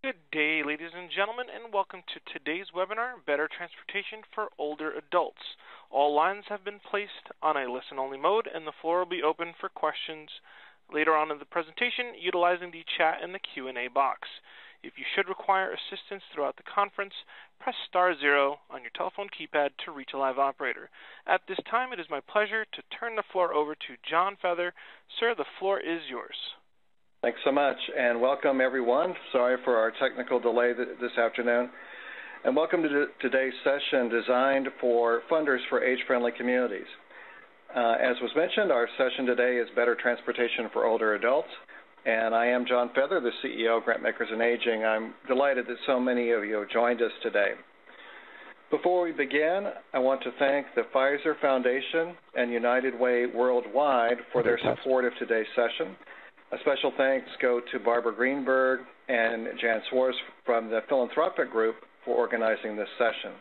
Good day, ladies and gentlemen, and welcome to today's webinar, Better Transportation for Older Adults. All lines have been placed on a listen-only mode, and the floor will be open for questions later on in the presentation utilizing the chat and the Q&A box. If you should require assistance throughout the conference, press *0 on your telephone keypad to reach a live operator. At this time, it is my pleasure to turn the floor over to John Feather. Sir, the floor is yours. Thanks so much, and welcome everyone. Sorry for our technical delay this afternoon. And welcome to today's session designed for funders for age-friendly communities. As was mentioned, our session today is Better Transportation for Older Adults, and I am John Feather, the CEO of Grantmakers in Aging. I'm delighted that so many of you have joined us today. Before we begin, I want to thank the Pfizer Foundation and United Way Worldwide for their support of today's session. A special thanks go to Barbara Greenberg and Jan Swartz from the Philanthropic group for organizing this session.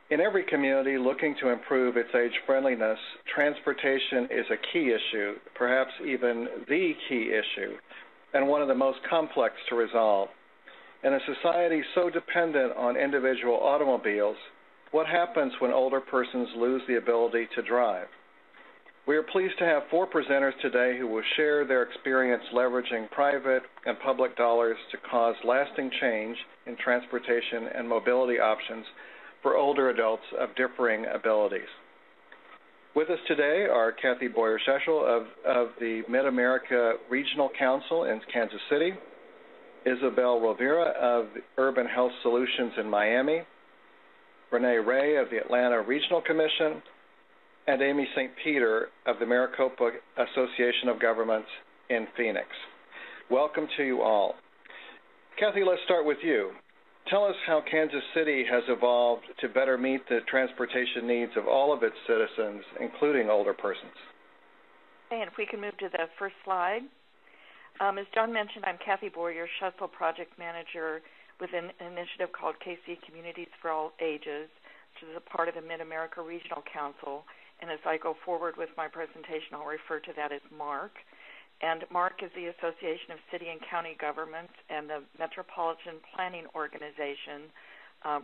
In every community looking to improve its age friendliness, transportation is a key issue, perhaps even the key issue, and one of the most complex to resolve. In a society so dependent on individual automobiles, what happens when older persons lose the ability to drive? We are pleased to have 4 presenters today who will share their experience leveraging private and public dollars to cause lasting change in transportation and mobility options for older adults of differing abilities. With us today are Kathy Boyer-Shechel of the Mid-America Regional Council in Kansas City, Isabel Rovira of Urban Health Solutions in Miami, Renee Ray of the Atlanta Regional Commission, and Amy St. Peter of the Maricopa Association of Governments in Phoenix. Welcome to you all. Kathy, let's start with you. Tell us how Kansas City has evolved to better meet the transportation needs of all of its citizens, including older persons. Okay, and if we can move to the first slide. As John mentioned, I'm Kathy Boyer-Shechel, Project Manager with an initiative called KC Communities for All Ages, which is a part of the Mid-America Regional Council. And as I go forward with my presentation, I'll refer to that as MARC. And MARC is the Association of City and County Governments and the Metropolitan Planning Organization,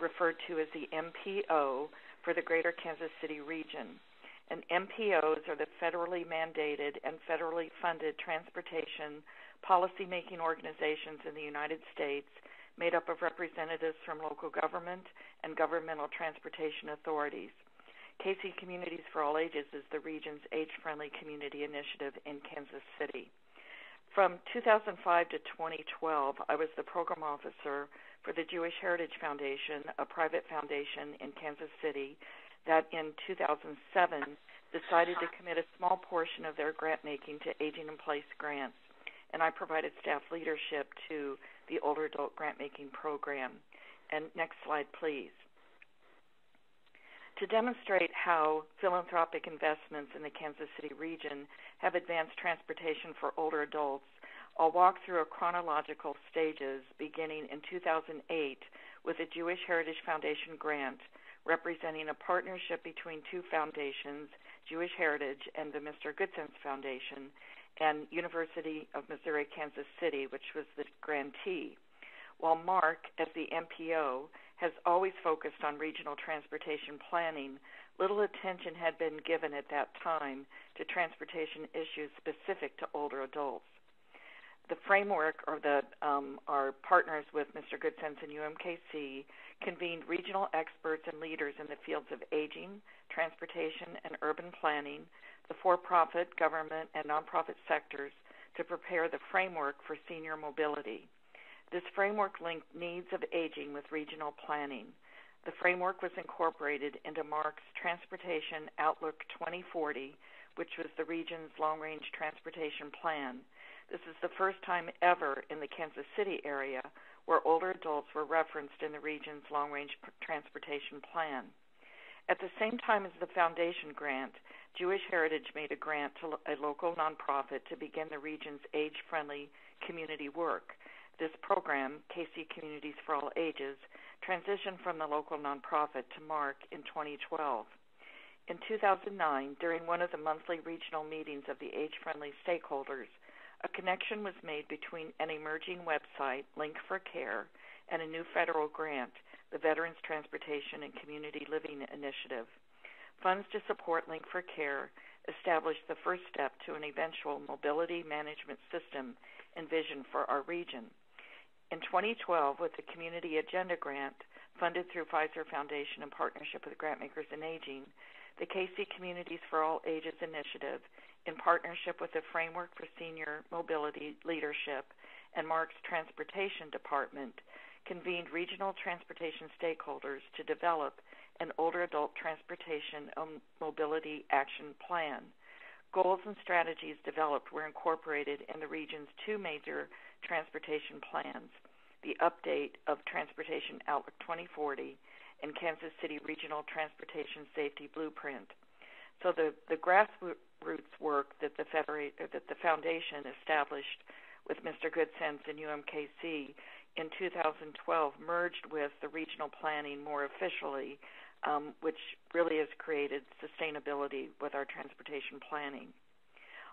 referred to as the MPO for the Greater Kansas City region. And MPOs are the federally mandated and federally funded transportation policy-making organizations in the United States made up of representatives from local government and governmental transportation authorities. KC Communities for All Ages is the region's age-friendly community initiative in Kansas City. From 2005 to 2012, I was the program officer for the Jewish Heritage Foundation, a private foundation in Kansas City that in 2007 decided to commit a small portion of their grant-making to aging-in-place grants, and I provided staff leadership to the older adult grant-making program. And next slide, please. To demonstrate how philanthropic investments in the Kansas City region have advanced transportation for older adults, I'll walk through a chronological stages beginning in 2008 with a Jewish Heritage Foundation grant representing a partnership between 2 foundations, Jewish Heritage and the Mr. Goodsense Foundation, and University of Missouri Kansas City, which was the grantee. While MARC, as the MPO, has always focused on regional transportation planning, little attention had been given at that time to transportation issues specific to older adults. The framework, or our partners with Mr. Goodsense and UMKC, convened regional experts and leaders in the fields of aging, transportation, and urban planning, the for-profit, government, and nonprofit sectors to prepare the framework for senior mobility. This framework linked needs of aging with regional planning. The framework was incorporated into MARC's Transportation Outlook 2040, which was the region's long-range transportation plan. This is the first time ever in the Kansas City area where older adults were referenced in the region's long-range transportation plan. At the same time as the foundation grant, Jewish Heritage made a grant to a local nonprofit to begin the region's age-friendly community work. This program, KC Communities for All Ages, transitioned from the local nonprofit to MARC in 2012. In 2009, during one of the monthly regional meetings of the age-friendly stakeholders, A connection was made between an emerging website, Link for Care, and a new federal grant, the Veterans Transportation and Community Living Initiative. Funds to support Link for Care established the first step to an eventual mobility management system envisioned for our region. In 2012, with the Community Agenda Grant, funded through Pfizer Foundation in partnership with Grantmakers in Aging, the KC Communities for All Ages Initiative, in partnership with the Framework for Senior Mobility Leadership and Mark's Transportation Department, convened regional transportation stakeholders to develop an older adult transportation mobility action plan. Goals and strategies developed were incorporated in the region's two major transportation plans, the update of Transportation Outlook 2040 and Kansas City Regional Transportation Safety Blueprint. So the grassroots work that the foundation established with Mr. Goodsense and UMKC in 2012 merged with the regional planning more officially, which really has created sustainability with our transportation planning.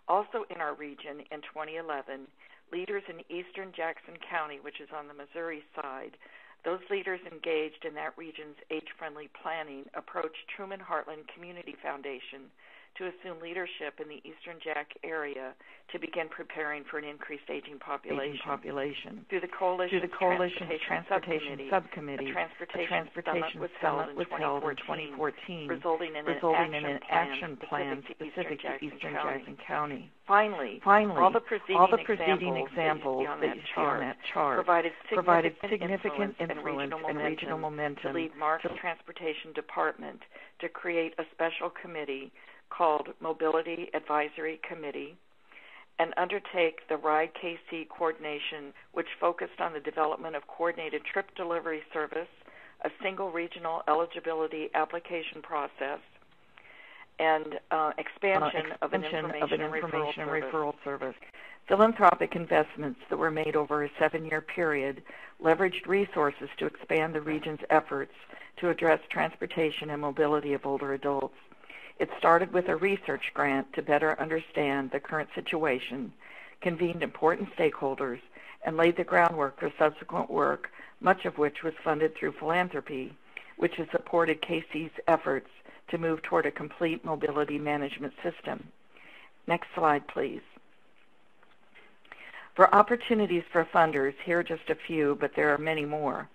Also in our region in 2011, leaders in eastern Jackson County, which is on the Missouri side, those leaders engaged in that region's age-friendly planning approached Truman Heartland Community Foundation to assume leadership in the eastern Jack area to begin preparing for an increased aging population. Through the Coalition Transportation Subcommittee, a transportation summit was held in 2014, resulting in an action plan specific to eastern Jackson County. Finally, all the preceding examples that you see on that chart provided significant influence and regional momentum to lead Mark's Transportation Department to create a special committee called Mobility Advisory Committee and undertake the RIDE KC coordination, which focused on the development of coordinated trip delivery service, a single regional eligibility application process, and expansion of an information and referral service. Philanthropic investments that were made over a 7-year period leveraged resources to expand the region's efforts to address transportation and mobility of older adults. It started with a research grant to better understand the current situation, convened important stakeholders, and laid the groundwork for subsequent work, much of which was funded through Philanthropic, which has supported KC's efforts to move toward a complete mobility management system. Next slide, please. For opportunities for funders, here are just a few, but there are many more.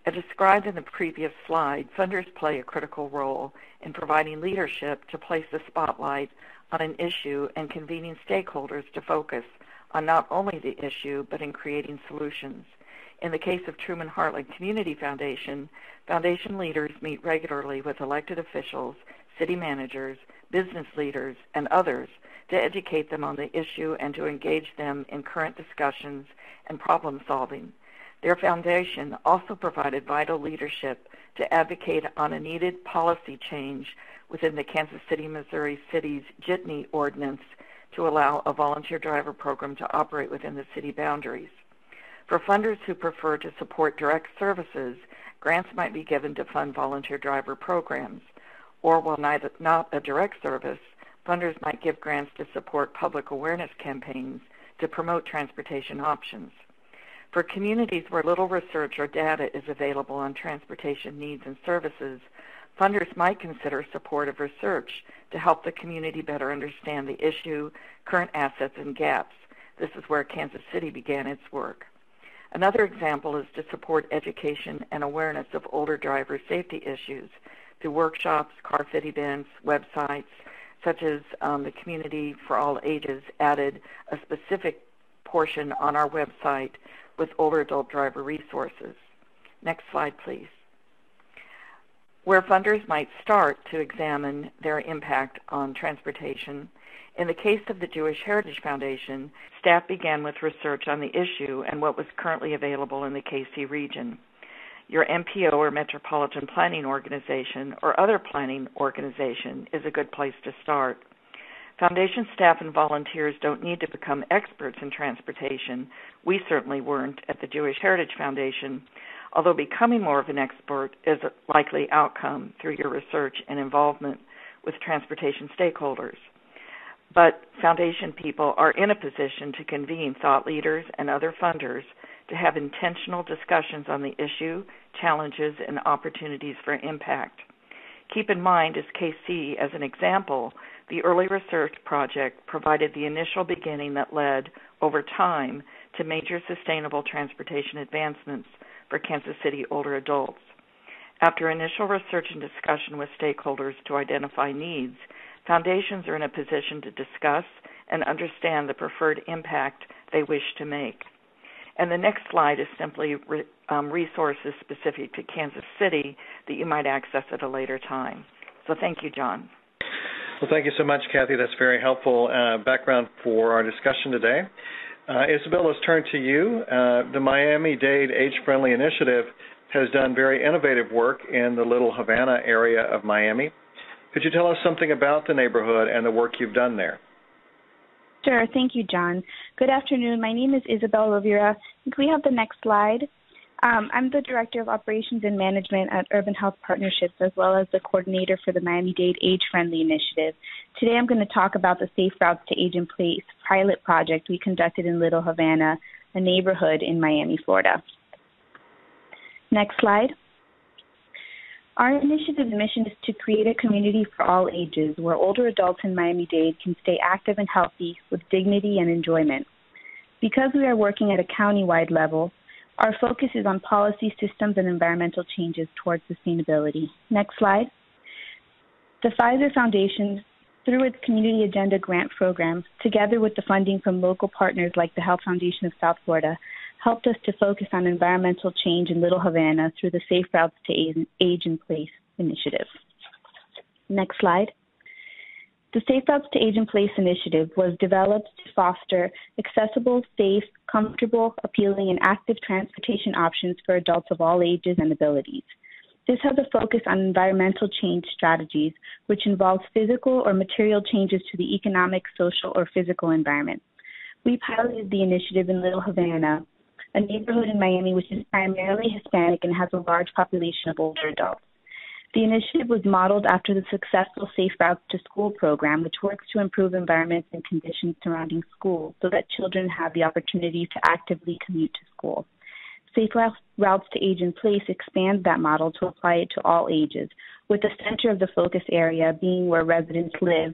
As described in the previous slide, funders play a critical role in providing leadership to place the spotlight on an issue and convening stakeholders to focus on not only the issue, but in creating solutions. In the case of Truman Heartland Community Foundation, foundation leaders meet regularly with elected officials, city managers, business leaders, and others to educate them on the issue and to engage them in current discussions and problem solving. Their foundation also provided vital leadership to advocate on a needed policy change within the Kansas City, Missouri City's Jitney ordinance to allow a volunteer driver program to operate within the city boundaries. For funders who prefer to support direct services, grants might be given to fund volunteer driver programs. Or while not a direct service, funders might give grants to support public awareness campaigns to promote transportation options. For communities where little research or data is available on transportation needs and services, funders might consider supportive research to help the community better understand the issue, current assets, and gaps. This is where Kansas City began its work. Another example is to support education and awareness of older driver safety issues through workshops, car fit events, websites, such as the Community for All Ages added a specific portion on our website with older adult driver resources. Next slide, please. Where funders might start to examine their impact on transportation. In the case of the Jewish Heritage Foundation, staff began with research on the issue and what was currently available in the KC region. Your MPO or Metropolitan Planning Organization or other planning organization is a good place to start. Foundation staff and volunteers don't need to become experts in transportation. We certainly weren't at the Jewish Heritage Foundation, although becoming more of an expert is a likely outcome through your research and involvement with transportation stakeholders. but foundation people are in a position to convene thought leaders and other funders to have intentional discussions on the issue, challenges, and opportunities for impact. Keep in mind, as KC, as an example, the early research project provided the initial beginning that led, over time, to major sustainable transportation advancements for Kansas City older adults. After initial research and discussion with stakeholders to identify needs, foundations are in a position to discuss and understand the preferred impact they wish to make. And the next slide is simply resources specific to Kansas City that you might access at a later time. So thank you, John. Well, thank you so much, Kathy. That's very helpful background for our discussion today. Isabel, let's turn to you. The Miami-Dade Age-Friendly Initiative has done very innovative work in the Little Havana area of Miami. Could you tell us something about the neighborhood and the work you've done there? Sure. Thank you, John. Good afternoon. My name is Isabel Rovira. Can we have the next slide? I'm the Director of Operations and Management at Urban Health Partnerships, as well as the coordinator for the Miami-Dade Age-Friendly Initiative. Today I'm going to talk about the Safe Routes to Age in Place pilot project we conducted in Little Havana, a neighborhood in Miami, Florida. Next slide. Our initiative's mission is to create a community for all ages where older adults in Miami-Dade can stay active and healthy with dignity and enjoyment. Because we are working at a county-wide level, our focus is on policy systems and environmental changes towards sustainability. Next slide. The Pfizer Foundation, through its Community Agenda Grant Program, together with the funding from local partners like the Health Foundation of South Florida, helped us to focus on environmental change in Little Havana through the Safe Routes to Age in Place initiative. Next slide. The Safe Routes to Age in Place initiative was developed to foster accessible, safe, comfortable, appealing, and active transportation options for adults of all ages and abilities. This has a focus on environmental change strategies, which involves physical or material changes to the economic, social, or physical environment. We piloted the initiative in Little Havana, a neighborhood in Miami which is primarily Hispanic and has a large population of older adults. The initiative was modeled after the successful Safe Routes to School program, which works to improve environments and conditions surrounding schools so that children have the opportunity to actively commute to school. Safe Routes to Age in Place expands that model to apply it to all ages, with the center of the focus area being where residents live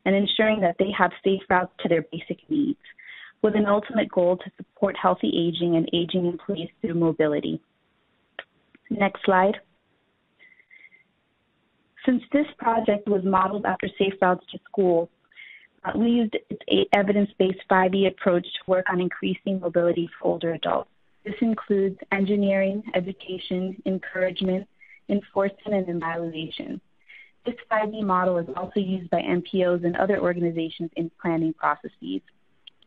and ensuring that they have safe routes to their basic needs, with an ultimate goal to support healthy aging and aging in place through mobility. Next slide. Since this project was modeled after Safe Routes to School, we used an evidence-based 5E approach to work on increasing mobility for older adults. This includes engineering, education, encouragement, enforcement, and evaluation. This 5E model is also used by NPOs and other organizations in planning processes.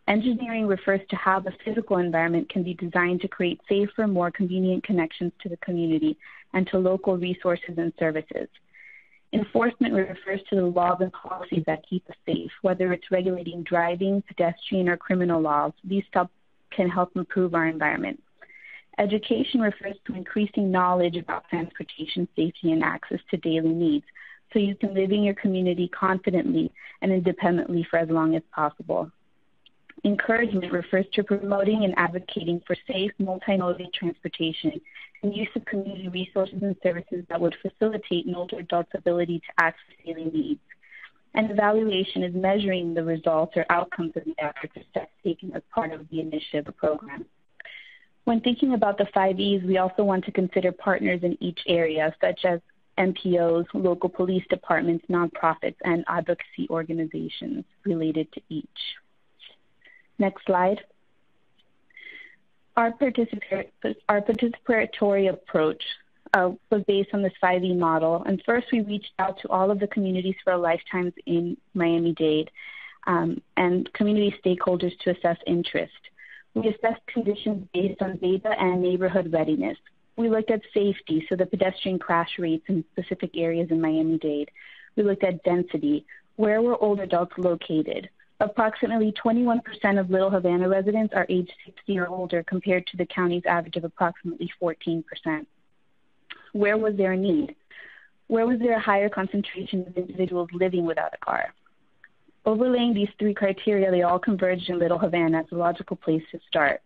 Engineering refers to how the physical environment can be designed to create safer, more convenient connections to the community and to local resources and services. Enforcement refers to the laws and policies that keep us safe, whether it's regulating driving, pedestrian, or criminal laws. These can help improve our environment. Education refers to increasing knowledge about transportation safety and access to daily needs, so you can live in your community confidently and independently for as long as possible. Encouragement refers to promoting and advocating for safe, multimodal transportation and use of community resources and services that would facilitate an older adult's ability to access daily needs. And evaluation is measuring the results or outcomes of the efforts or steps taken as part of the initiative program. When thinking about the 5Es, we also want to consider partners in each area, such as NPOs, local police departments, nonprofits, and advocacy organizations related to each. Next slide. Our participatory approach was based on this 5E model. And first, we reached out to all of the communities for lifetimes in Miami-Dade and community stakeholders to assess interest. We assessed conditions based on data and neighborhood readiness. We looked at safety, so the pedestrian crash rates in specific areas in Miami-Dade. We looked at density. Where were older adults located? Approximately 21% of Little Havana residents are age 60 or older compared to the county's average of approximately 14%. Where was there a need? Where was there a higher concentration of individuals living without a car? Overlaying these three criteria, they all converged in Little Havana as a logical place to start,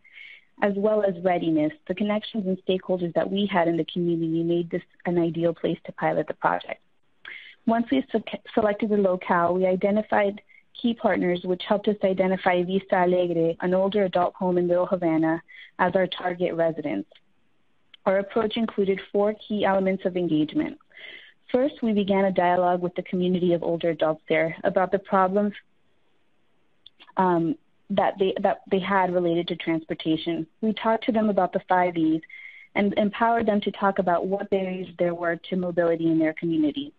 as well as readiness. The connections and stakeholders that we had in the community made this an ideal place to pilot the project. Once we selected the locale, we identified key partners, which helped us identify Vista Alegre, an older adult home in Little Havana, as our target residence. Our approach included 4 key elements of engagement. First, we began a dialogue with the community of older adults there about the problems that they had related to transportation. We talked to them about the 5 E's and empowered them to talk about what barriers there were to mobility in their community.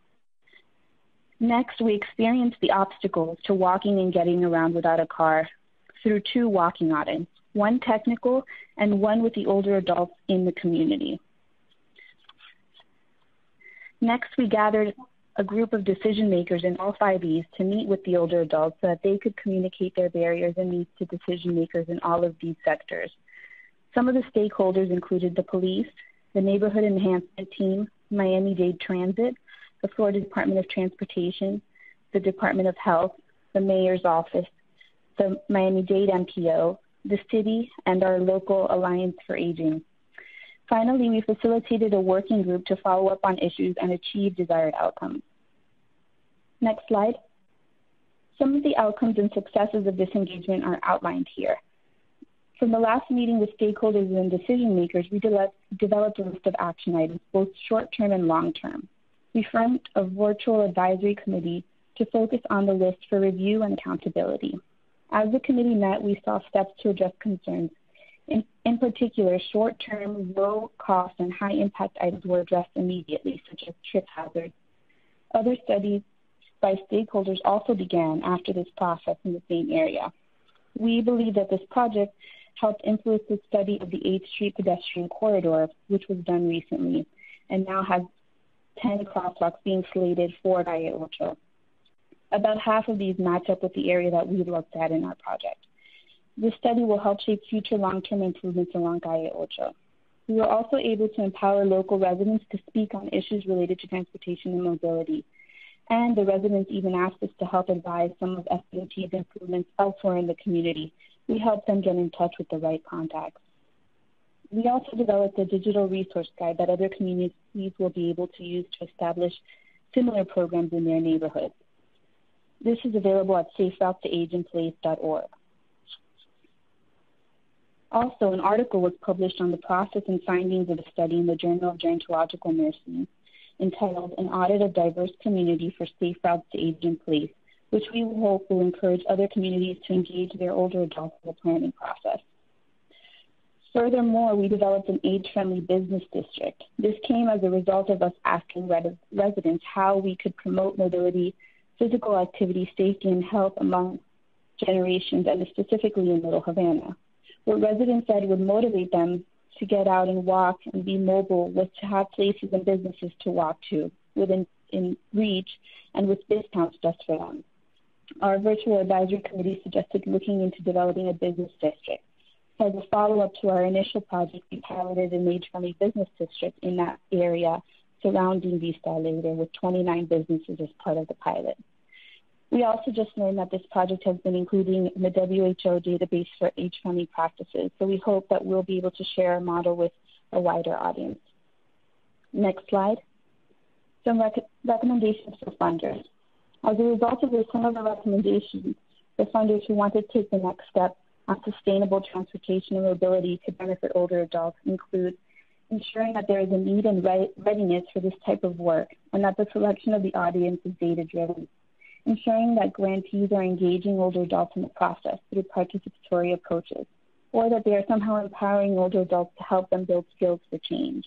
Next, we experienced the obstacles to walking and getting around without a car through 2 walking audits, one technical and one with the older adults in the community. Next, we gathered a group of decision makers in all 5 E's to meet with the older adults so that they could communicate their barriers and needs to decision makers in all of these sectors. Some of the stakeholders included the police, the Neighborhood Enhancement Team, Miami-Dade Transit, the Florida Department of Transportation, the Department of Health, the Mayor's Office, the Miami-Dade MPO, the city, and our local Alliance for Aging. Finally, we facilitated a working group to follow up on issues and achieve desired outcomes. Next slide. Some of the outcomes and successes of this engagement are outlined here. From the last meeting with stakeholders and decision makers, we developed a list of action items, both short-term and long-term. We formed a virtual advisory committee to focus on the list for review and accountability. As the committee met, we saw steps to address concerns. In particular, short-term, low-cost, and high-impact items were addressed immediately, such as trip hazards. Other studies by stakeholders also began after this process in the same area. We believe that this project helped influence the study of the 8th Street pedestrian corridor, which was done recently, and now has 10 crosswalks being slated for Calle Ocho. About half of these match up with the area that we looked at in our project. This study will help shape future long-term improvements along Calle Ocho. We were also able to empower local residents to speak on issues related to transportation and mobility. And the residents even asked us to help advise some of SDOT's improvements elsewhere in the community. We helped them get in touch with the right contacts. We also developed a digital resource guide that other communities will be able to use to establish similar programs in their neighborhoods. This is available at saferoutetoageinplace.org. Also, an article was published on the process and findings of the study in the Journal of Gerontological Nursing, entitled An Audit of Diverse Community for Safe Routes to Age in Place, which we hope will encourage other communities to engage their older adults in the planning process. Furthermore, we developed an age-friendly business district. This came as a result of us asking residents how we could promote mobility, physical activity, safety, and health among generations, and specifically in Little Havana. What residents said would motivate them to get out and walk and be mobile was to have places and businesses to walk to within reach and with discounts just for them. Our virtual advisory committee suggested looking into developing a business district. As a follow-up to our initial project, we piloted an age-friendly business district in that area surrounding Vista Alegre with 29 businesses as part of the pilot. We also just learned that this project has been included in the WHO database for age-friendly practices, so we hope that we'll be able to share our model with a wider audience. Next slide. Some recommendations for funders. As a result of this, some of the recommendations for funders who want to take the next step on sustainable transportation and mobility to benefit older adults include ensuring that there is a need and readiness for this type of work and that the selection of the audience is data-driven. Ensuring that grantees are engaging older adults in the process through participatory approaches, or that they are somehow empowering older adults to help them build skills for change.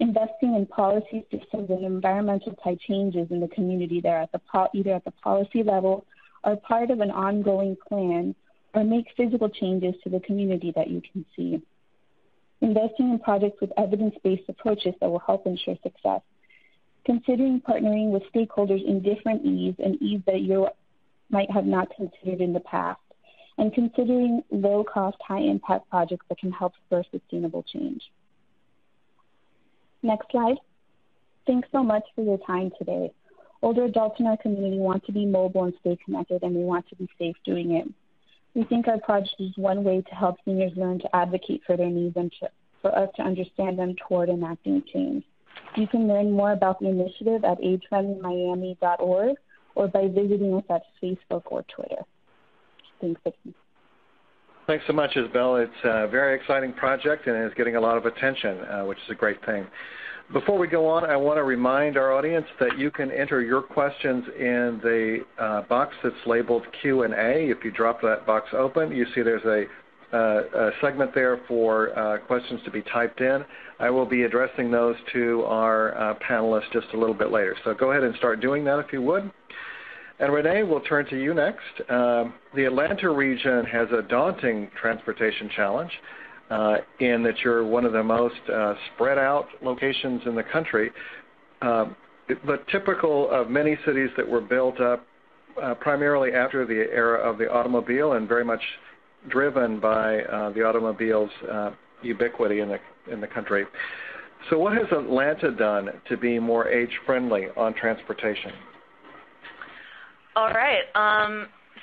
Investing in policy systems and environmental type changes in the community that are either at the policy level or part of an ongoing plan, or make physical changes to the community that you can see. Investing in projects with evidence-based approaches that will help ensure success. Considering partnering with stakeholders in different E's and E's that you might have not considered in the past, and considering low-cost, high-impact projects that can help spur sustainable change. Next slide. Thanks so much for your time today. Older adults in our community want to be mobile and stay connected, and they want to be safe doing it. We think our project is one way to help seniors learn to advocate for their needs and for us to understand them toward enacting change. You can learn more about the initiative at agefriendlymiami.org or by visiting us at Facebook or Twitter. Thanks, Vicki. Thanks so much, Isabel. It's a very exciting project and is getting a lot of attention, which is a great thing. Before we go on, I want to remind our audience that you can enter your questions in the box that's labeled Q&A. If you drop that box open, you see there's a segment there for questions to be typed in. I will be addressing those to our panelists just a little bit later. So go ahead and start doing that if you would. And Renee, we'll turn to you next. The Atlanta region has a daunting transportation challenge in that you're one of the most spread out locations in the country, but typical of many cities that were built up primarily after the era of the automobile and very much driven by the automobile's ubiquity in the country. So what has Atlanta done to be more age-friendly on transportation? All right.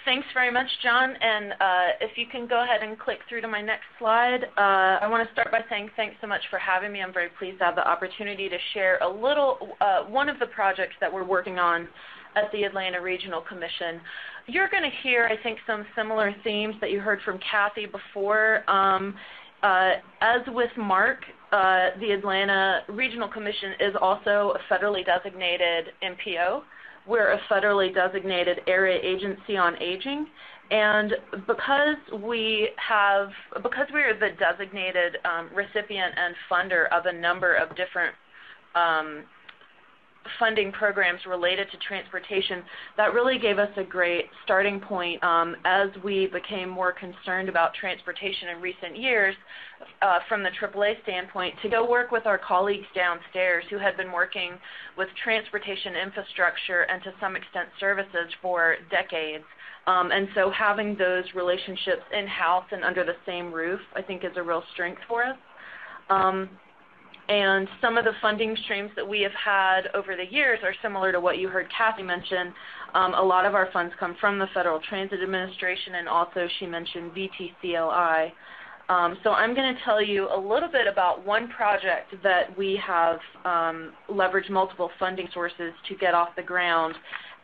Thanks very much, John. And if you can go ahead and click through to my next slide, I want to start by saying thanks so much for having me. I'm very pleased to have the opportunity to share a little, one of the projects that we're working on at the Atlanta Regional Commission. You're going to hear, I think, some similar themes that you heard from Kathy before. As with Mark, the Atlanta Regional Commission is also a federally designated MPO. We're a federally designated area agency on aging, and because we are the designated recipient and funder of a number of different funding programs related to transportation, that really gave us a great starting point as we became more concerned about transportation in recent years from the AAA standpoint, to go work with our colleagues downstairs who had been working with transportation infrastructure and to some extent services for decades. And so having those relationships in-house and under the same roof, I think, is a real strength for us. And some of the funding streams that we have had over the years are similar to what you heard Kathy mention. A lot of our funds come from the Federal Transit Administration, and also she mentioned VTCLI. So I'm going to tell you a little bit about one project that we have leveraged multiple funding sources to get off the ground,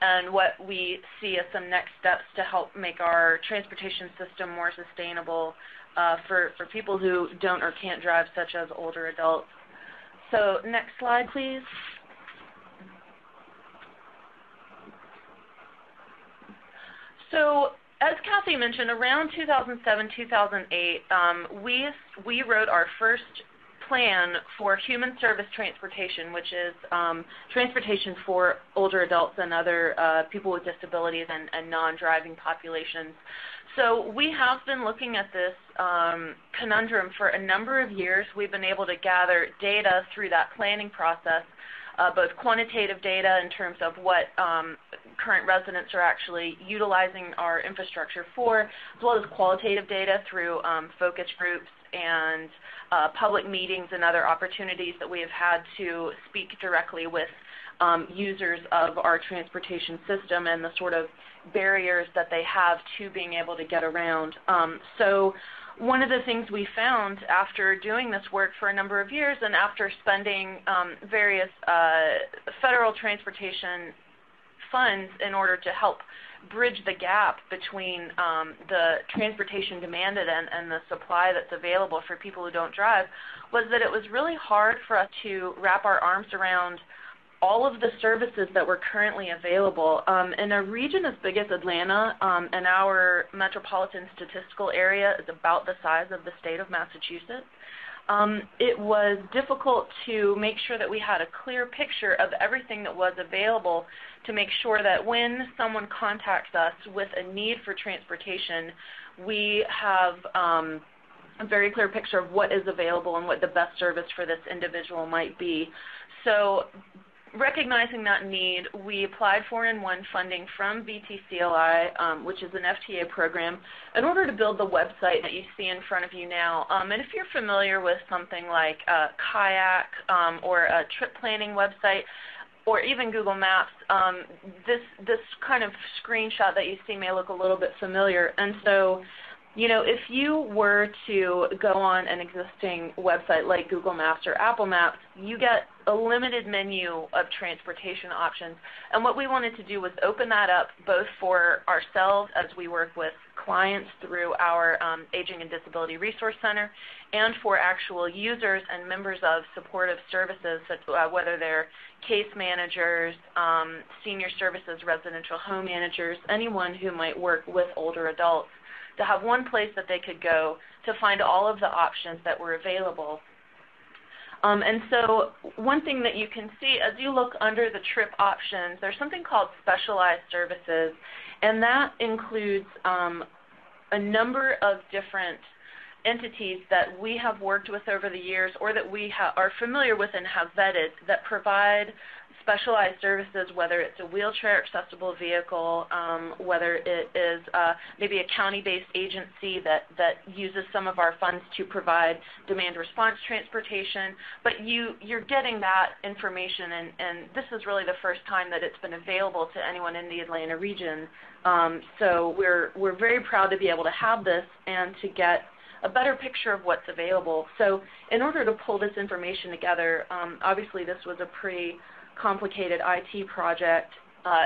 and what we see as some next steps to help make our transportation system more sustainable for people who don't or can't drive, such as older adults. So next slide, please. So as Kathy mentioned, around 2007-2008, we wrote our first plan for human service transportation, which is transportation for older adults and other people with disabilities and non-driving populations. So we have been looking at this conundrum for a number of years. We've been able to gather data through that planning process, both quantitative data in terms of what current residents are actually utilizing our infrastructure for, as well as qualitative data through focus groups and public meetings and other opportunities that we have had to speak directly with users of our transportation system and the sort of barriers that they have to being able to get around. So one of the things we found after doing this work for a number of years and after spending various federal transportation funds in order to help bridge the gap between the transportation demanded and the supply that's available for people who don't drive, was that it was really hard for us to wrap our arms around all of the services that were currently available. In a region as big as Atlanta, and our metropolitan statistical area is about the size of the state of Massachusetts, it was difficult to make sure that we had a clear picture of everything that was available to make sure that when someone contacts us with a need for transportation, we have a very clear picture of what is available and what the best service for this individual might be. So recognizing that need, we applied for and won funding from VTCLI, which is an FTA program, in order to build the website that you see in front of you now. And if you're familiar with something like a kayak or a trip planning website, or even Google Maps, this kind of screenshot that you see may look a little bit familiar. And so, if you were to go on an existing website like Google Maps or Apple Maps, you get a limited menu of transportation options. And what we wanted to do was open that up both for ourselves as we work with clients through our Aging and Disability Resource Center, and for actual users and members of supportive services, whether they're case managers, senior services, residential home managers, anyone who might work with older adults, to have one place that they could go to find all of the options that were available. And so one thing that you can see as you look under the trip options, there's something called specialized services, and that includes a number of different entities that we have worked with over the years, or that we are familiar with and have vetted, that provide specialized services, whether it's a wheelchair accessible vehicle, whether it is maybe a county-based agency that uses some of our funds to provide demand response transportation. But you're getting that information, and this is really the first time that it's been available to anyone in the Atlanta region. So we're very proud to be able to have this and to get a better picture of what's available. So in order to pull this information together, obviously this was a pretty complicated IT project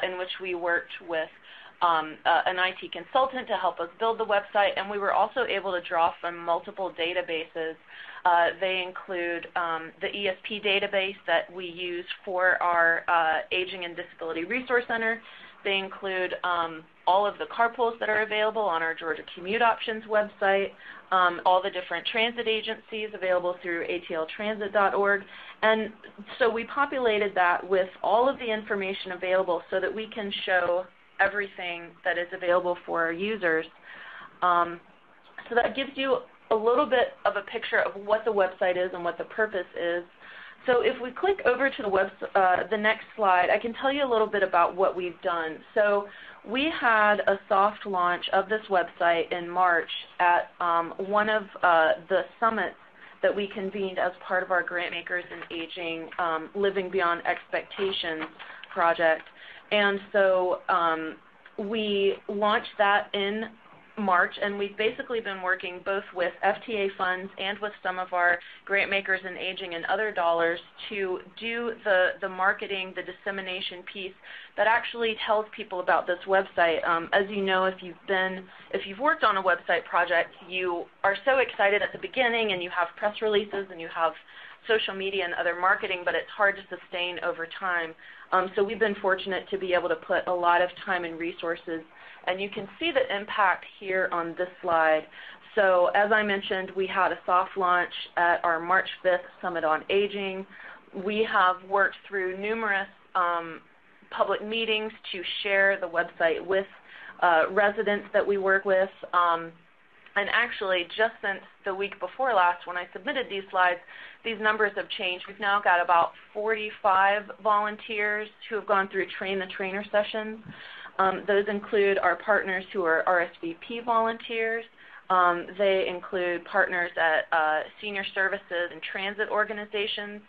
in which we worked with an IT consultant to help us build the website, and we were also able to draw from multiple databases. They include the ESP database that we use for our Aging and Disability Resource Center. They include all of the carpools that are available on our Georgia Commute Options website, all the different transit agencies available through atltransit.org. And so we populated that with all of the information available so that we can show everything that is available for our users. So that gives you a little bit of a picture of what the website is and what the purpose is. So if we click over to the next slide, I can tell you a little bit about what we've done. So we had a soft launch of this website in March at one of the summits that we convened as part of our Grantmakers in Aging Living Beyond Expectations project. And so we launched that in March, and we've basically been working both with FTA funds and with some of our Grantmakers in Aging and other dollars to do the marketing, the dissemination piece that actually tells people about this website. As you know, if you've worked on a website project, you are so excited at the beginning, and you have press releases and you have social media and other marketing, but it's hard to sustain over time. So we've been fortunate to be able to put a lot of time and resources, and you can see the impact here on this slide. So as I mentioned, we had a soft launch at our March 5th Summit on Aging. We have worked through numerous public meetings to share the website with residents that we work with. And actually, just since the week before last, when I submitted these slides, these numbers have changed. We've now got about 45 volunteers who have gone through train-the-trainer sessions. Those include our partners who are RSVP volunteers. They include partners at senior services and transit organizations.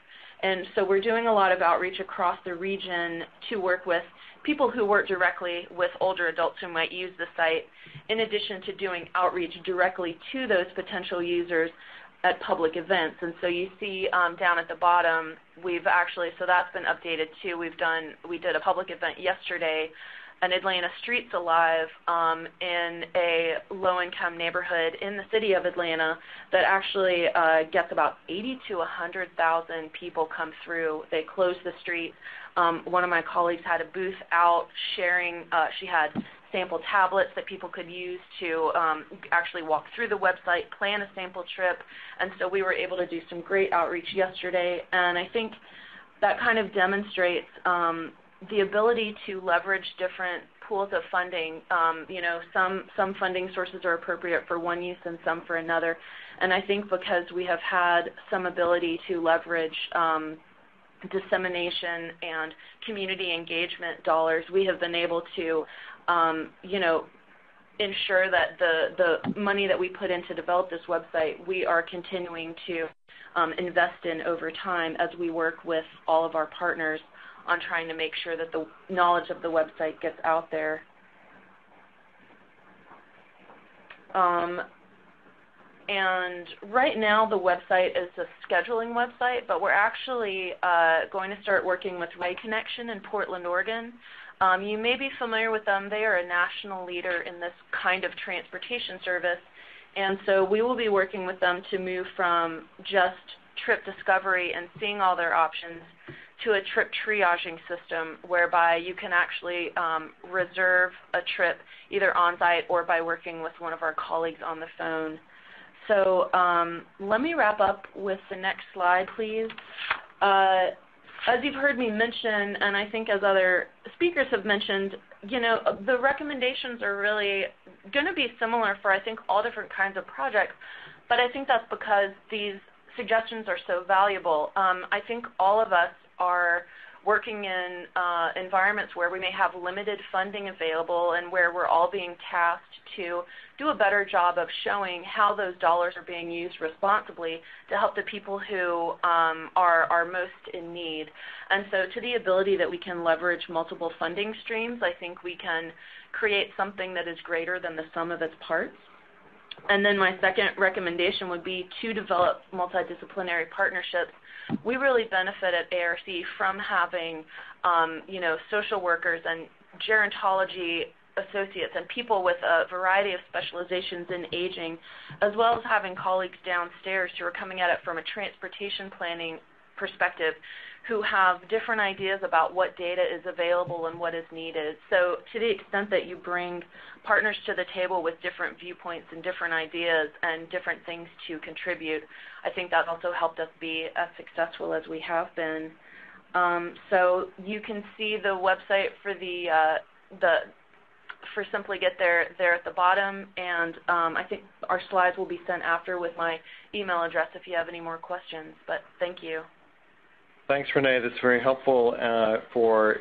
And so we're doing a lot of outreach across the region to work with people who work directly with older adults who might use the site, in addition to doing outreach directly to those potential users at public events. And so you see down at the bottom, we've actually, so that's been updated too. We did a public event yesterday, an Atlanta Streets Alive in a low-income neighborhood in the city of Atlanta that actually gets about 80 to 100,000 people come through. They close the street. One of my colleagues had a booth out sharing. She had sample tablets that people could use to actually walk through the website, plan a sample trip, and so we were able to do some great outreach yesterday. And I think that kind of demonstrates the ability to leverage different pools of funding. Some funding sources are appropriate for one use and some for another. And I think because we have had some ability to leverage dissemination and community engagement dollars, we have been able to, ensure that the money that we put in to develop this website, we are continuing to invest in over time as we work with all of our partners on trying to make sure that the knowledge of the website gets out there. And right now the website is a scheduling website, but we're actually going to start working with Ray Connection in Portland, Oregon. You may be familiar with them. They are a national leader in this kind of transportation service, and so we will be working with them to move from just trip discovery and seeing all their options to a trip triaging system whereby you can actually reserve a trip either on-site or by working with one of our colleagues on the phone. So let me wrap up with the next slide, please. As you've heard me mention, and I think as other speakers have mentioned, you know, the recommendations are really going to be similar for, I think, all different kinds of projects, but I think that's because these suggestions are so valuable. I think all of us are working in environments where we may have limited funding available and where we're all being tasked to do a better job of showing how those dollars are being used responsibly to help the people who are most in need. And so to the ability that we can leverage multiple funding streams, I think we can create something that is greater than the sum of its parts. And then my second recommendation would be to develop multidisciplinary partnerships. We really benefit at ARC from having, you know, social workers and gerontology associates and people with a variety of specializations in aging, as well as having colleagues downstairs who are coming at it from a transportation planning perspective, who have different ideas about what data is available and what is needed. So to the extent that you bring partners to the table with different viewpoints and different ideas and different things to contribute, I think that also helped us be as successful as we have been. So you can see the website for for Simply Get there at the bottom, and I think our slides will be sent after with my email address if you have any more questions. But thank you. Thanks, Renee. That's very helpful for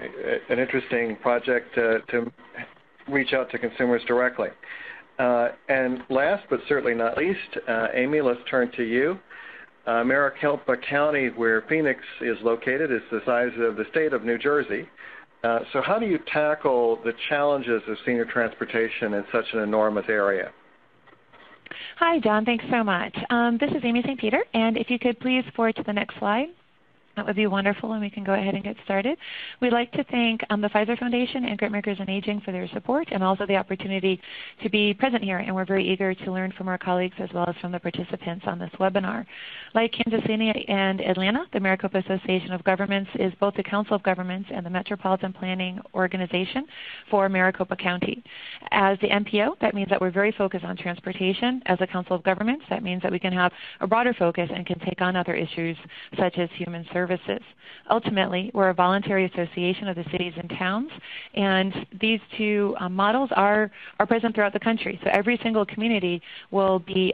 an interesting project to reach out to consumers directly. And last but certainly not least, Amy, let's turn to you. Maricopa County, where Phoenix is located, is the size of the state of New Jersey. So how do you tackle the challenges of senior transportation in such an enormous area? Hi, John. Thanks so much. This is Amy St. Peter, and if you could please forward to the next slide. That would be wonderful, and we can go ahead and get started. We'd like to thank the Pfizer Foundation and Grantmakers in Aging for their support and also the opportunity to be present here, and we're very eager to learn from our colleagues as well as from the participants on this webinar. Like Kansas City and Atlanta, the Maricopa Association of Governments is both the Council of Governments and the Metropolitan Planning Organization for Maricopa County. As the MPO, that means that we're very focused on transportation. As a Council of Governments, that means that we can have a broader focus and can take on other issues such as human services. Ultimately, we're a voluntary association of the cities and towns, and these two models are present throughout the country. So every single community will be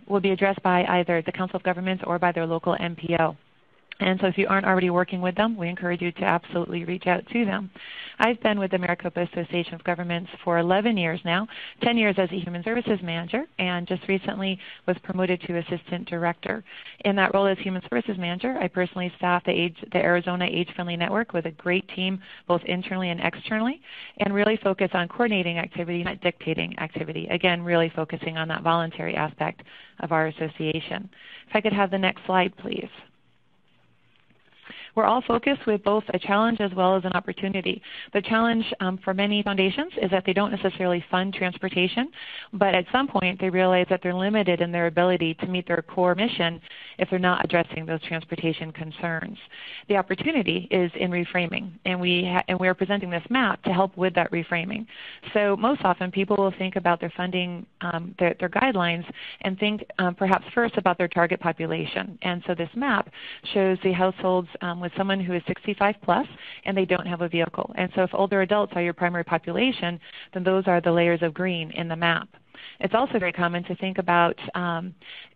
addressed by either the Council of Governments or by their local MPO. And so if you aren't already working with them, we encourage you to absolutely reach out to them. I've been with the Maricopa Association of Governments for 11 years now, 10 years as a Human Services Manager, and just recently was promoted to Assistant Director. In that role as Human Services Manager, I personally staff the Arizona Age-Friendly Network with a great team, both internally and externally, and really focus on coordinating activity, not dictating activity. Again, really focusing on that voluntary aspect of our association. If I could have the next slide, please. We're all focused with both a challenge as well as an opportunity. The challenge for many foundations is that they don't necessarily fund transportation, but at some point they realize that they're limited in their ability to meet their core mission if they're not addressing those transportation concerns. The opportunity is in reframing, and we are presenting this map to help with that reframing. So most often people will think about their funding, their guidelines, and think perhaps first about their target population. And so this map shows the households with someone who is 65 plus and they don't have a vehicle. And so if older adults are your primary population, then those are the layers of green in the map. It's also very common to think about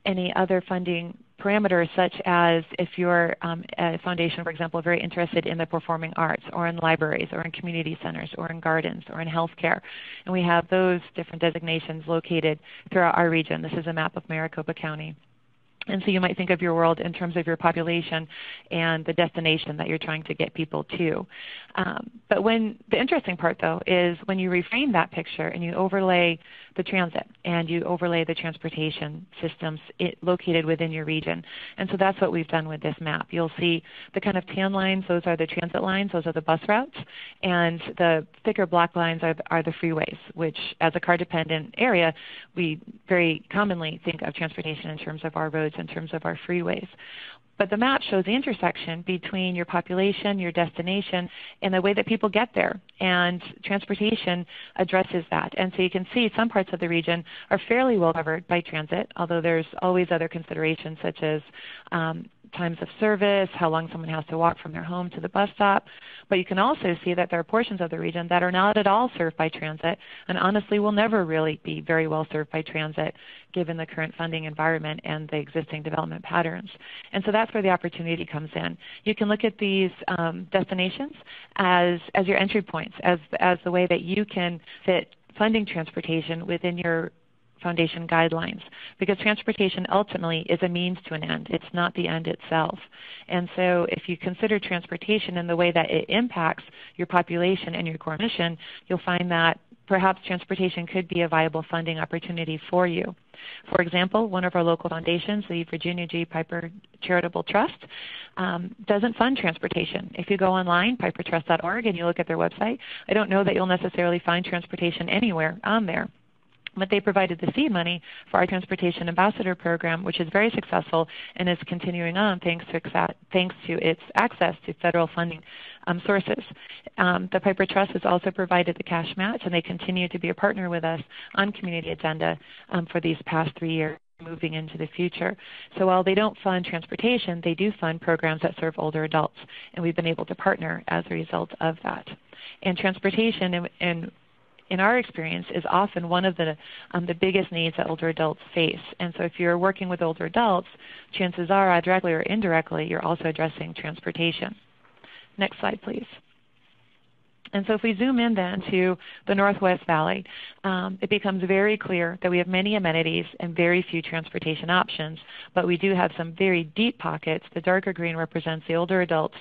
any other funding parameters, such as if you're a foundation, for example, very interested in the performing arts or in libraries or in community centers or in gardens or in healthcare. And we have those different designations located throughout our region. This is a map of Maricopa County. And so you might think of your world in terms of your population and the destination that you're trying to get people to. But the interesting part, though, is when you reframe that picture and you overlay the transit and you overlay the transportation systems located within your region. And so that's what we've done with this map. You'll see the kind of tan lines, those are the transit lines, those are the bus routes, and the thicker black lines are the freeways, which as a car-dependent area, we very commonly think of transportation in terms of our roads, in terms of our freeways. But the map shows the intersection between your population, your destination, and the way that people get there. And transportation addresses that. And so you can see some parts of the region are fairly well covered by transit, although there's always other considerations such as times of service, how long someone has to walk from their home to the bus stop. But you can also see that there are portions of the region that are not at all served by transit and honestly will never really be very well served by transit given the current funding environment and the existing development patterns. And so that's where the opportunity comes in. You can look at these destinations as your entry points, as the way that you can fit funding transportation within your foundation guidelines, because transportation ultimately is a means to an end. It's not the end itself. And so if you consider transportation in the way that it impacts your population and your core mission, you'll find that perhaps transportation could be a viable funding opportunity for you. For example, one of our local foundations, the Virginia G. Piper Charitable Trust, doesn't fund transportation. If you go online, pipertrust.org, and you look at their website, I don't know that you'll necessarily find transportation anywhere on there. But they provided the seed money for our Transportation Ambassador program, which is very successful and is continuing on thanks to its access to federal funding sources. The Piper Trust has also provided the cash match, and they continue to be a partner with us on Community Agenda for these past 3 years moving into the future. So while they don't fund transportation, they do fund programs that serve older adults, and we've been able to partner as a result of that. And transportation in our experience, is often one of the biggest needs that older adults face. And so if you're working with older adults, chances are, directly or indirectly, you're also addressing transportation. Next slide, please. And so if we zoom in then to the Northwest Valley, it becomes very clear that we have many amenities and very few transportation options, but we do have some very deep pockets. The darker green represents the older adults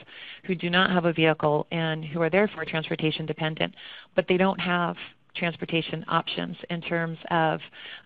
who do not have a vehicle and who are therefore transportation dependent, but they don't have transportation options in terms of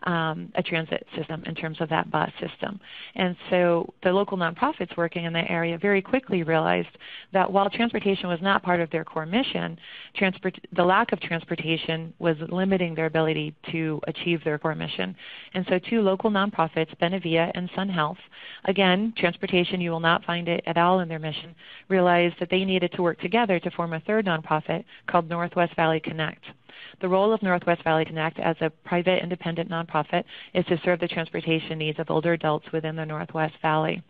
a transit system, in terms of that bus system. And so the local nonprofits working in that area very quickly realized that while transportation was not part of their core mission, the lack of transportation was limiting their ability to achieve their core mission. And so two local nonprofits, Benevilla and Sun Health, again, transportation, you will not find it at all in their mission, realized that they needed to work together to form a third nonprofit called Northwest Valley Connect. The role of Northwest Valley Connect as a private independent nonprofit is to serve the transportation needs of older adults within the Northwest Valley.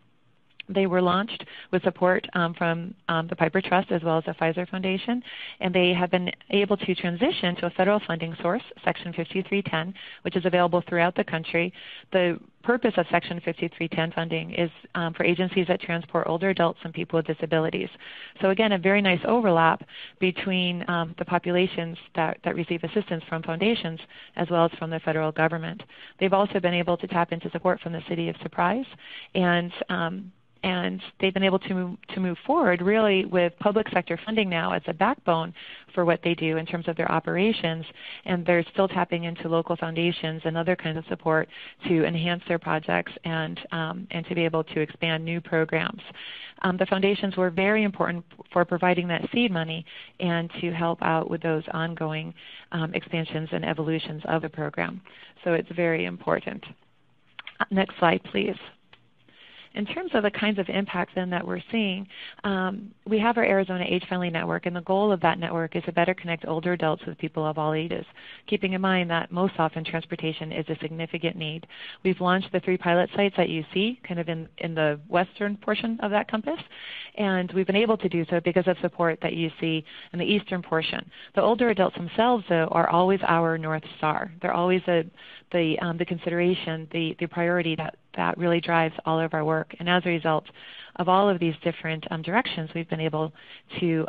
They were launched with support from the Piper Trust as well as the Pfizer Foundation, and they have been able to transition to a federal funding source, Section 5310, which is available throughout the country. The purpose of Section 5310 funding is for agencies that transport older adults and people with disabilities. So again, a very nice overlap between the populations that receive assistance from foundations as well as from the federal government. They've also been able to tap into support from the City of Surprise, and they've been able to move forward really with public sector funding now as a backbone for what they do in terms of their operations, and they're still tapping into local foundations and other kinds of support to enhance their projects and to be able to expand new programs. The foundations were very important for providing that seed money and to help out with those ongoing expansions and evolutions of the program. So it's very important. Next slide, please. In terms of the kinds of impacts then that we're seeing, we have our Arizona Age-Friendly Network, and the goal of that network is to better connect older adults with people of all ages, keeping in mind that most often transportation is a significant need. We've launched the 3 pilot sites that you see kind of in the western portion of that compass, and we've been able to do so because of support that you see in the eastern portion. The older adults themselves, though, are always our North Star. They're always the consideration, the priority that really drives all of our work. And as a result of all of these different directions, we've been able to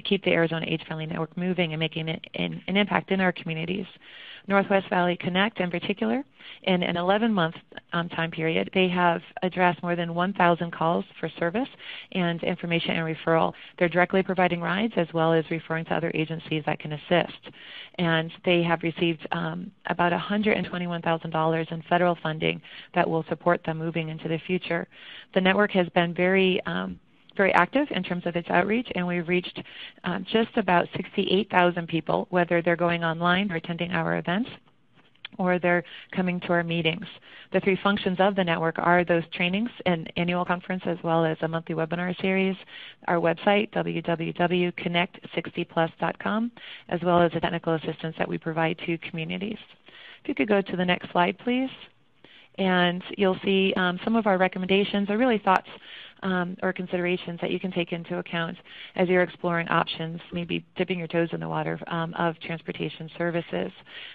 keep the Arizona Age-Friendly Network moving and making an impact in our communities. Northwest Valley Connect in particular, in an 11-month time period, they have addressed more than 1,000 calls for service and information and referral. They're directly providing rides as well as referring to other agencies that can assist. And they have received about $121,000 in federal funding that will support them moving into the future. The network has been very active in terms of its outreach, and we've reached just about 68,000 people, whether they're going online or attending our events or they're coming to our meetings. The three functions of the network are those trainings, an annual conference as well as a monthly webinar series, our website, www.connect60plus.com, as well as the technical assistance that we provide to communities. If you could go to the next slide, please. And you'll see some of our recommendations are really thoughts or considerations that you can take into account as you're exploring options, maybe dipping your toes in the water of transportation services.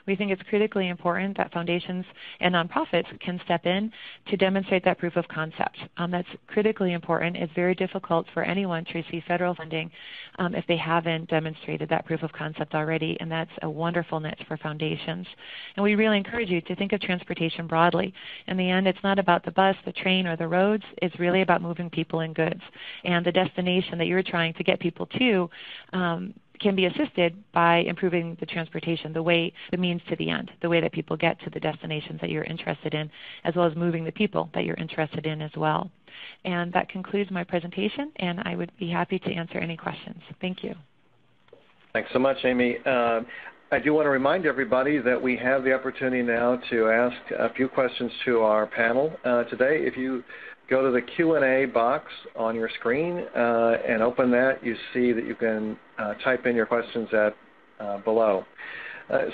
We think it's critically important that foundations and nonprofits can step in to demonstrate that proof of concept. That's critically important. It's very difficult for anyone to receive federal funding if they haven't demonstrated that proof of concept already, and that's a wonderful niche for foundations. And we really encourage you to think of transportation broadly. In the end, it's not about the bus, the train, or the roads. It's really about moving people and goods. And the destination that you're trying to get people to can be assisted by improving the transportation, the means to the end, the way that people get to the destinations that you're interested in, as well as moving the people that you're interested in as well. And that concludes my presentation, and I would be happy to answer any questions. Thank you. Thanks so much, Amy. I do want to remind everybody that we have the opportunity now to ask a few questions to our panel today. If you go to the Q&A box on your screen and open that, you see that you can type in your questions below.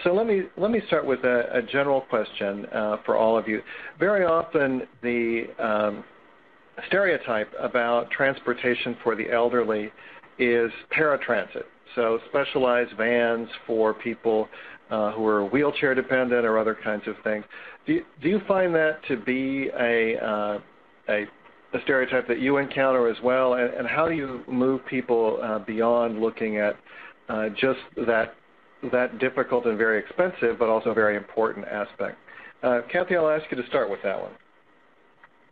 So let me start with a general question for all of you. Very often the stereotype about transportation for the elderly is paratransit, so specialized vans for people who are wheelchair dependent or other kinds of things. Do you find that to be a stereotype that you encounter as well, and how do you move people beyond looking at just that difficult and very expensive but also very important aspect? Kathy, I'll ask you to start with that one.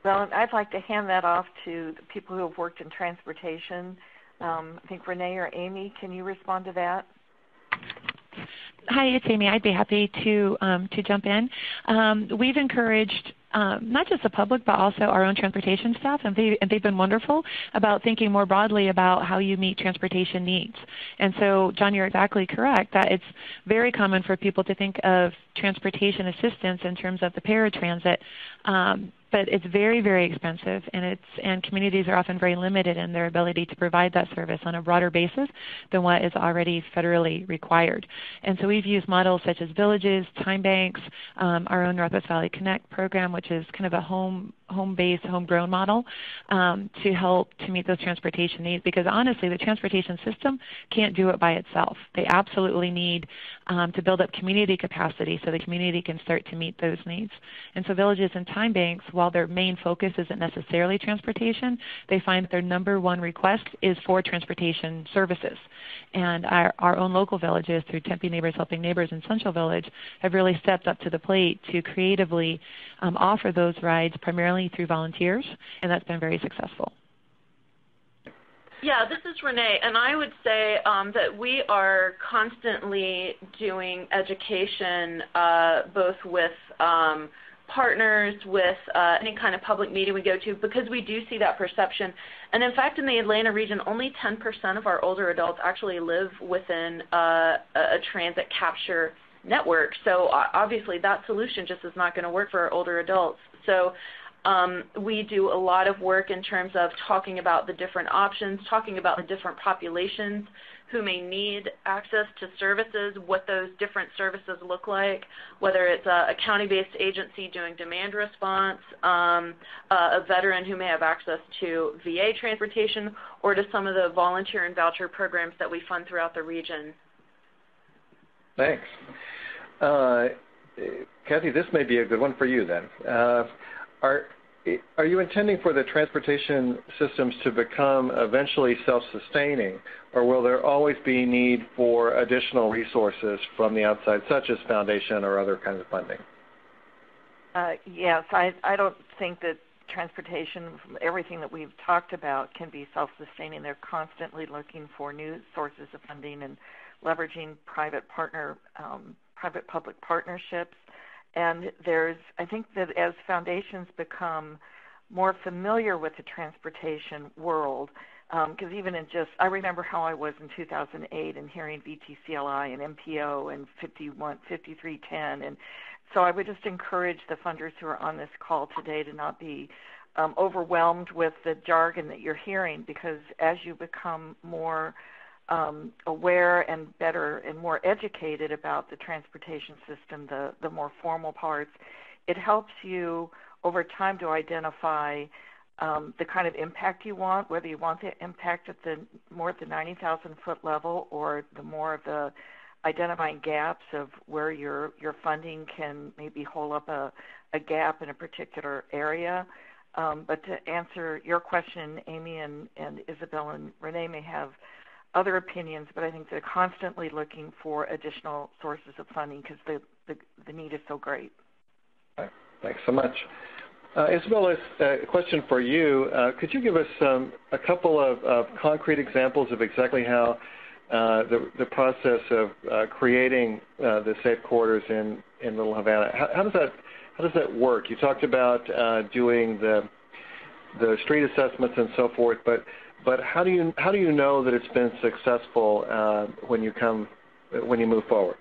Well, I'd like to hand that off to the people who have worked in transportation. I think Renee or Amy, can you respond to that? Hi, it's Amy. I'd be happy to jump in. We've encouraged not just the public, but also our own transportation staff, and they've been wonderful about thinking more broadly about how you meet transportation needs. And so, John, you're exactly correct that it's very common for people to think of transportation assistance in terms of the paratransit, but it's very, very expensive, and communities are often very limited in their ability to provide that service on a broader basis than what is already federally required. And so we've used models such as villages, time banks, our own Northwest Valley Connect program, which is kind of a home-based, homegrown model to help to meet those transportation needs, because honestly, the transportation system can't do it by itself. They absolutely need to build up community capacity so the community can start to meet those needs. And so villages and time banks, while their main focus isn't necessarily transportation, they find that their number one request is for transportation services. And our own local villages, through Tempe Neighbors Helping Neighbors and Central Village, have really stepped up to the plate to creatively offer those rides primarily through volunteers, and that's been very successful. Yeah, this is Renee, and I would say that we are constantly doing education both with partners, with any kind of public meeting we go to, because we do see that perception. And in fact, in the Atlanta region, only 10% of our older adults actually live within a transit capture network. So obviously that solution just is not going to work for our older adults. So we do a lot of work in terms of talking about the different options, talking about the different populations who may need access to services, what those different services look like, whether it's a county-based agency doing demand response, a veteran who may have access to VA transportation, or to some of the volunteer and voucher programs that we fund throughout the region. Thanks. Kathy, this may be a good one for you then. are you intending for the transportation systems to become eventually self-sustaining, or will there always be need for additional resources from the outside, such as foundation or other kinds of funding? Yes, I don't think that transportation, from everything that we've talked about, can be self-sustaining. They're constantly looking for new sources of funding and leveraging private-public partnerships. And I think that as foundations become more familiar with the transportation world, because I remember how I was in 2008 and hearing VTCLI and MPO and 5310, and so I would just encourage the funders who are on this call today to not be overwhelmed with the jargon that you're hearing, because as you become more aware and better and more educated about the transportation system, the more formal parts, it helps you over time to identify the kind of impact you want, whether you want the impact at the 90,000 foot level, or the more of the identifying gaps of where your funding can maybe hold up a gap in a particular area. But to answer your question, Amy and Isabel and Renee may have other opinions, but I think they're constantly looking for additional sources of funding because the need is so great. Okay. Thanks so much. Isabel, a question for you. Could you give us a couple of concrete examples of exactly how the process of creating the safe quarters in Little Havana, how does that work? You talked about doing the street assessments and so forth, but how do you know that it's been successful when you move forward?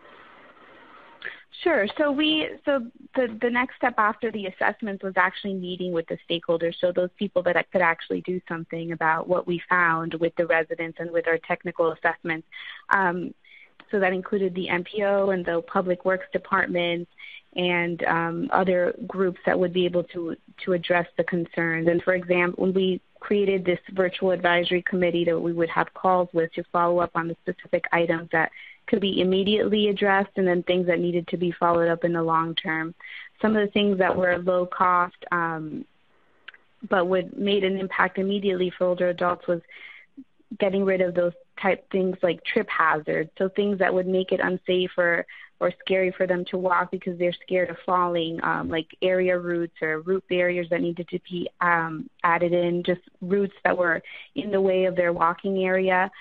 Sure. So the next step after the assessments was actually meeting with the stakeholders, so those people that could actually do something about what we found with the residents and with our technical assessments. So that included the MPO and the Public Works Department and other groups that would be able to address the concerns. And for example, when we created this virtual advisory committee that we would have calls with to follow up on the specific items that could be immediately addressed and then things that needed to be followed up in the long term. Some of the things that were low cost but made an impact immediately for older adults was getting rid of those type things like trip hazards, so things that would make it unsafe or scary for them to walk because they're scared of falling, like area routes or route barriers that needed to be added in, just routes that were in the way of their walking area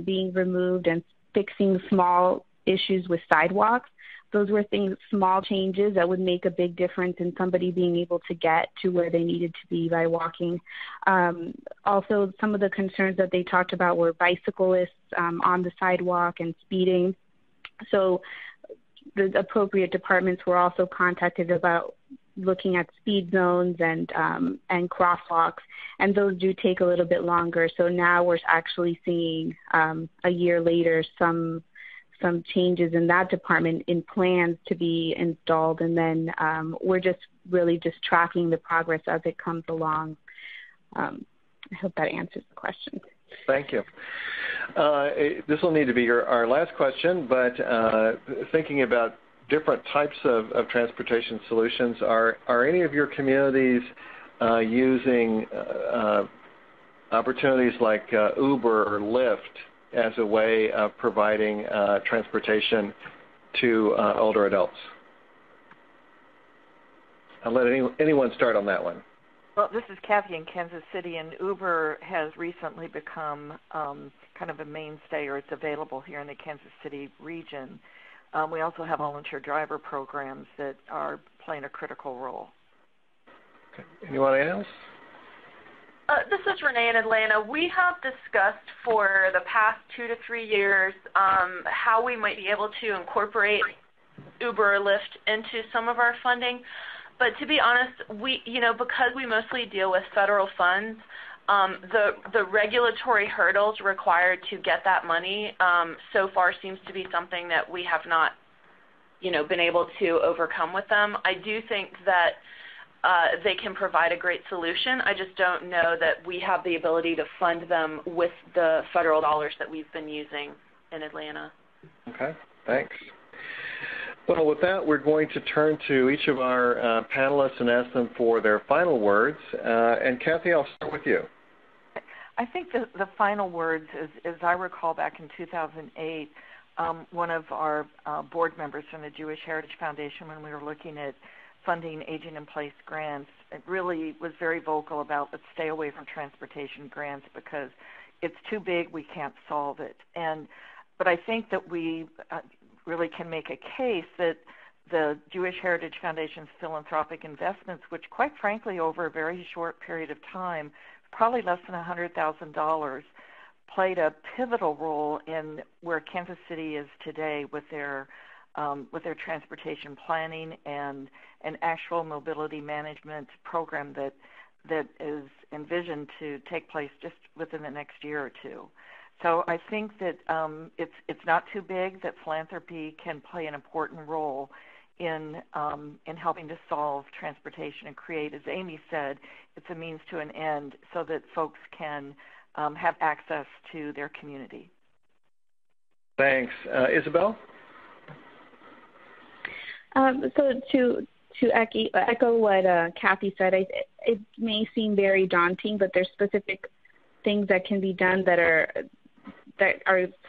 being removed, and fixing small issues with sidewalks. Those were small changes that would make a big difference in somebody being able to get to where they needed to be by walking. Also, some of the concerns that they talked about were bicyclists on the sidewalk and speeding. So the appropriate departments were also contacted about looking at speed zones and crosswalks, and those do take a little bit longer. So now we're actually seeing a year later some changes in that department in plans to be installed, and then we're just tracking the progress as it comes along. I hope that answers the question. Thank you. This will need to be our last question, but thinking about different types of transportation solutions, are any of your communities using opportunities like Uber or Lyft as a way of providing transportation to older adults? I'll let anyone start on that one. Well, this is Kathy in Kansas City, and Uber has recently become kind of a mainstay, or it's available here in the Kansas City region. We also have volunteer driver programs that are playing a critical role. Okay. Anyone else? This is Renee in Atlanta. We have discussed for the past 2 to 3 years how we might be able to incorporate Uber or Lyft into some of our funding. But to be honest, because we mostly deal with federal funds, the regulatory hurdles required to get that money so far seems to be something that we have not, been able to overcome with them. I do think that they can provide a great solution. I just don't know that we have the ability to fund them with the federal dollars that we've been using in Atlanta. Okay, thanks. Well, with that, we're going to turn to each of our panelists and ask them for their final words. And Kathy, I'll start with you. I think the final words, as I recall back in 2008, one of our board members from the Jewish Heritage Foundation, when we were looking at funding aging-in-place grants, it really was very vocal about let's stay away from transportation grants because it's too big, we can't solve it. But I think that we really can make a case that the Jewish Heritage Foundation's philanthropic investments, which quite frankly over a very short period of time, probably less than $100,000, played a pivotal role in where Kansas City is today with their transportation planning and an actual mobility management program that is envisioned to take place just within the next year or two. So I think that it's not too big, that philanthropy can play an important role in helping to solve transportation and create, as Amy said, it's a means to an end so that folks can have access to their community. Thanks. Isabel? So to echo what Kathy said, it may seem very daunting, but there's specific things that can be done that are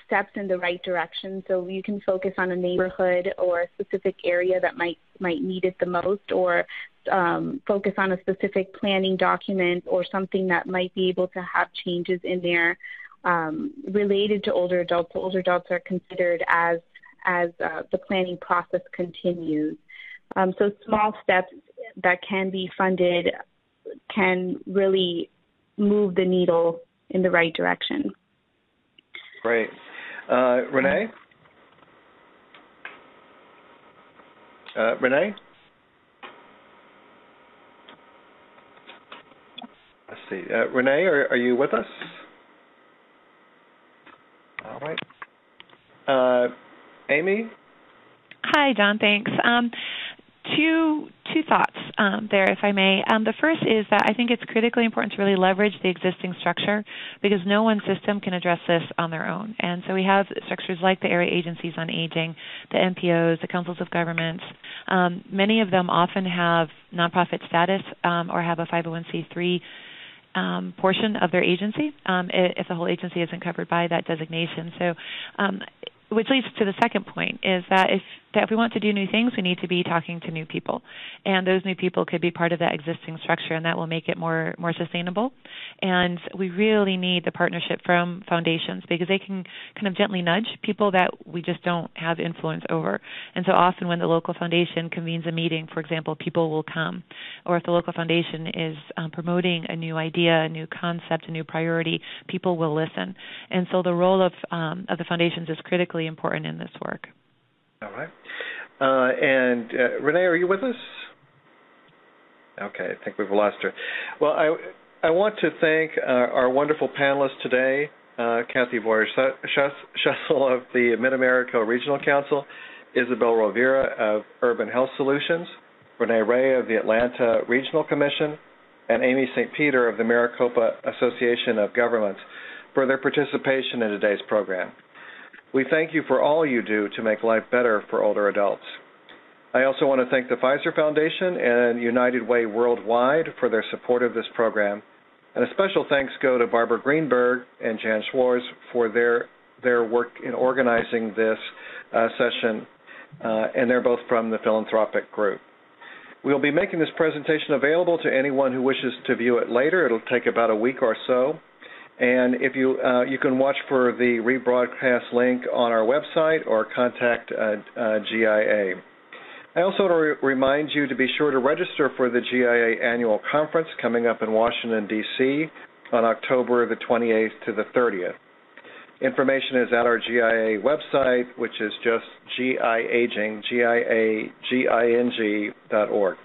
steps in the right direction. So you can focus on a neighborhood or a specific area that might need it the most, or focus on a specific planning document or something that might be able to have changes in there related to older adults. So older adults are considered as the planning process continues. So small steps that can be funded can really move the needle in the right direction. Great. Renee? Renee? Let's see. Renee, are you with us? All right. Amy? Hi, John. Thanks. Two thoughts there, if I may. The first is that I think it's critically important to really leverage the existing structure because no one system can address this on their own. And so we have structures like the area agencies on aging, the NPOs, the councils of governments. Many of them often have nonprofit status or have a 501c3 portion of their agency if the whole agency isn't covered by that designation. So which leads to the second point is that if we want to do new things, we need to be talking to new people. And those new people could be part of that existing structure, and that will make it more sustainable. And we really need the partnership from foundations because they can kind of gently nudge people that we just don't have influence over. And so often when the local foundation convenes a meeting, for example, people will come. Or if the local foundation is promoting a new idea, a new concept, a new priority, people will listen. And so the role of the foundations is critically important in this work. All right. And Renee, are you with us? Okay, I think we've lost her. Well, I want to thank our wonderful panelists today, Kathy Boyer-Schessel of the Mid-America Regional Council, Isabel Rovira of Urban Health Solutions, Renee Ray of the Atlanta Regional Commission, and Amy St. Peter of the Maricopa Association of Governments for their participation in today's program. We thank you for all you do to make life better for older adults. I also want to thank the Pfizer Foundation and United Way Worldwide for their support of this program. And a special thanks go to Barbara Greenberg and Jan Schwartz for their work in organizing this session, and they're both from the Philanthropic group. We'll be making this presentation available to anyone who wishes to view it later. It'll take about a week or so. And if you can watch for the rebroadcast link on our website or contact GIA. I also want to remind you to be sure to register for the GIA annual conference coming up in Washington, D.C. on October the 28th to the 30th. Information is at our GIA website, which is just GIAGING, GIAGING.org.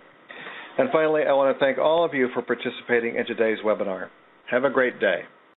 And finally, I want to thank all of you for participating in today's webinar. Have a great day.